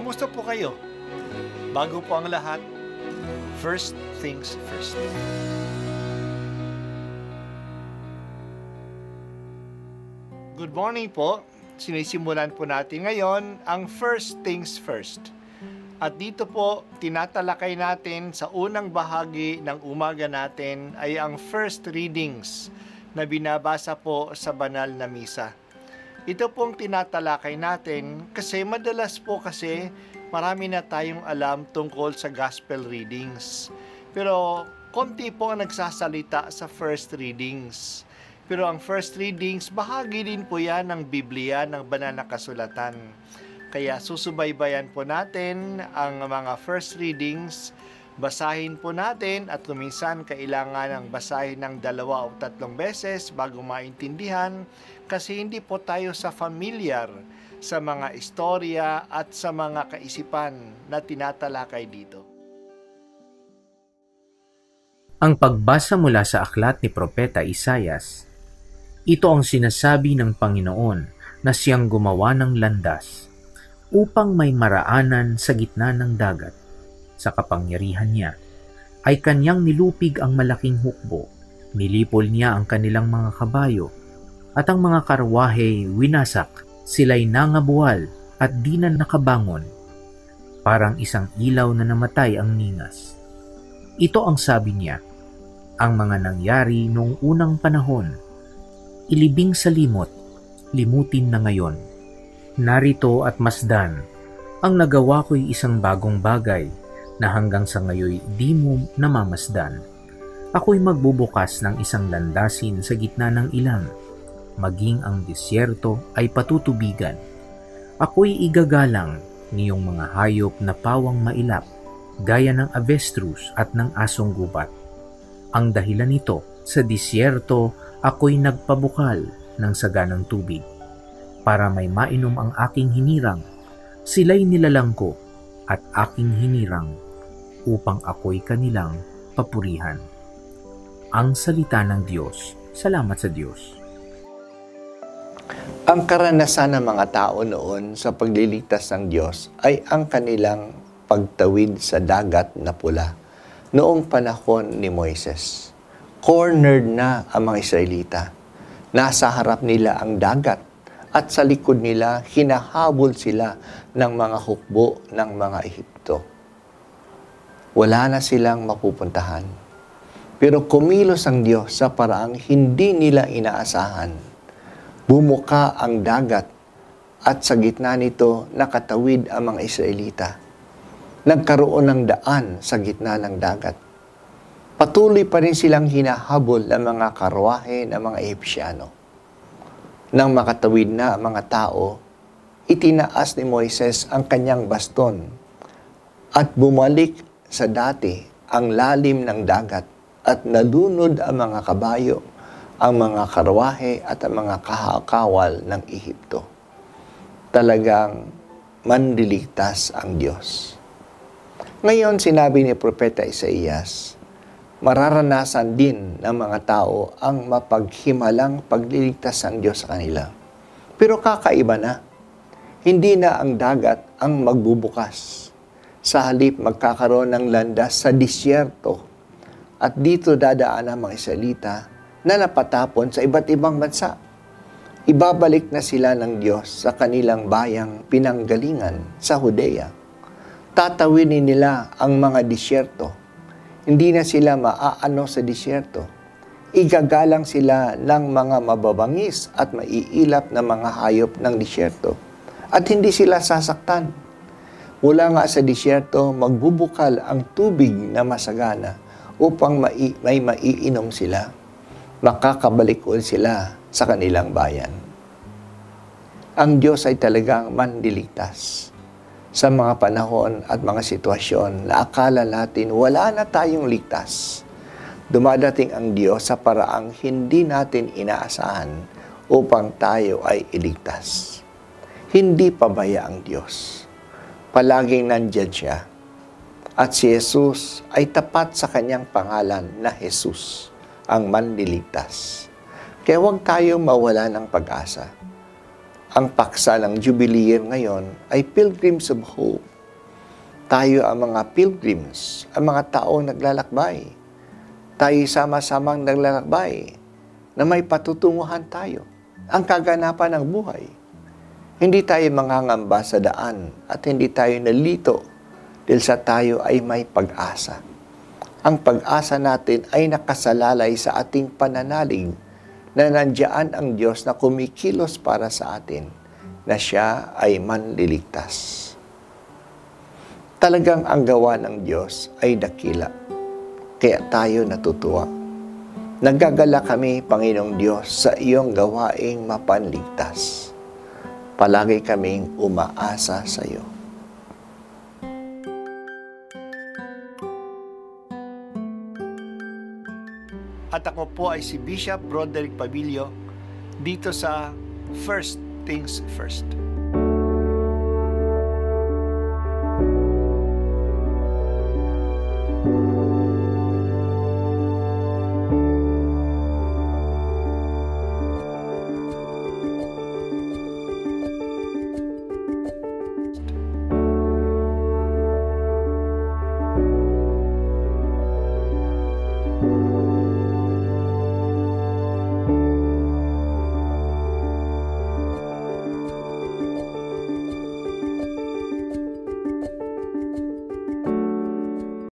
Kumusta po kayo? Bago po ang lahat, first things first. Good morning po. Sinisimulan po natin ngayon ang first things first. At dito po, tinatalakay natin sa unang bahagi ng umaga natin ay ang first readings na binabasa po sa banal na misa. Ito pong tinatalakay natin kasi madalas po kasi marami na tayong alam tungkol sa gospel readings. Pero konti po ang nagsasalita sa first readings. Pero ang first readings, bahagi din po yan ng Biblia, ng banal na kasulatan. Kaya susubaybayan po natin ang mga first readings, basahin po natin at kuminsan kailangan ng basahin ng 2 o 3 beses bago maintindihan kasi hindi po tayo familiar sa mga istorya at sa mga kaisipan na tinatalakay dito. Ang pagbasa mula sa aklat ni Propeta Isaias. Ito ang sinasabi ng Panginoon na siyang gumawa ng landas upang may maraanan sa gitna ng dagat. Sa kapangyarihan niya ay kanyang nilupig ang malaking hukbo, nilipol niya ang kanilang mga kabayo, at ang mga karwahe winasak, sila'y nangabuwal at di na nakabangon. Parang isang ilaw na namatay ang ningas. Ito ang sabi niya, ang mga nangyari noong unang panahon, ilibing sa limot, limutin na ngayon. Narito at masdan, ang nagawa ko'y isang bagong bagay na hanggang sa ngayoy di mo namamasdan. Ako'y magbubukas ng isang landasin sa gitna ng ilang, maging ang disyerto ay patutubigan. Ako'y igagalang niyong mga hayop na pawang mailap, gaya ng avestrus at ng asong gubat. Ang dahilan nito, sa disyerto ako'y nagpabukal ng saganang tubig, para may mainom ang aking hinirang. Sila'y nilalang ko at aking hinirang, upang ako'y kanilang papurihan. Ang salita ng Diyos. Salamat sa Diyos. Ang karanasan ng mga tao noon sa pagliligtas ng Diyos ay ang kanilang pagtawid sa dagat na pula noong panahon ni Moises. Cornered na ang mga Israelita. Nasa harap nila ang dagat at sa likod nila hinahabol sila ng mga hukbo ng mga Ehipto. Wala na silang mapupuntahan. Pero kumilos ang Diyos sa paraang hindi nila inaasahan. Bumuka ang dagat at sa gitna nito nakatawid ang mga Israelita. Nagkaroon ng daan sa gitna ng dagat. Patuloy pa rin silang hinahabol ng mga karwahe ng mga Ehipsyano. Nang makatawid na ang mga tao, itinaas ni Moises ang kanyang baston at bumalik sa dati ang lalim ng dagat at nalunod ang mga kabayo, ang mga karwahe at ang mga kahakawal ng Ehipto. Talagang manliligtas ang Diyos. Ngayon sinabi ni Propeta Isaias, mararanasan din ng mga tao ang mapaghimalang pagliligtas ng Diyos sa kanila. Pero kakaiba na. Hindi na ang dagat ang magbubukas. Sa halip magkakaroon ng landas sa disyerto. At dito dadaan ang mga Israelita na napatapon sa iba't ibang bansa. Ibabalik na sila ng Diyos sa kanilang bayang pinanggalingan sa Judea. Tatawinin nila ang mga disyerto. Hindi na sila maaano sa disyerto. Igagalang sila ng mga mababangis at maiilap na mga hayop ng disyerto. At hindi sila sasaktan. Mula nga sa disyerto, magbubukal ang tubig na masagana upang may maiinom sila. Makakabalik ulit sila sa kanilang bayan. Ang Diyos ay talagang manliligtas. Sa mga panahon at mga sitwasyon na akala natin wala na tayong ligtas, dumadating ang Diyos sa paraang hindi natin inaasahan upang tayo ay iligtas. Hindi pabaya ang Diyos. Palaging nandyan siya. At si Jesus ay tapat sa kanyang pangalan na Jesus, ang manliligtas. Kaya huwag tayong mawala ng pag-asa. Ang paksa ng Jubilee Year ngayon ay Pilgrims of Hope, Tayo ang mga pilgrims, ang mga taong naglalakbay. Tayo sama-samang naglalakbay na may patutunguhan tayo, ang kaganapan ng buhay. Hindi tayo mangangamba sa daan at hindi tayo nalito dahil sa tayo ay may pag-asa. Ang pag-asa natin ay nakasalalay sa ating pananalig na nandiyan ang Diyos na kumikilos para sa atin, na siya ay manliligtas. Talagang ang gawa ng Diyos ay dakila, kaya tayo natutuwa. Nagagala kami, Panginoong Diyos, sa iyong gawaing mapanligtas. Palagi kaming umaasa sa iyo. At ako po ay si Bishop Broderick Pabilio dito sa First Things First.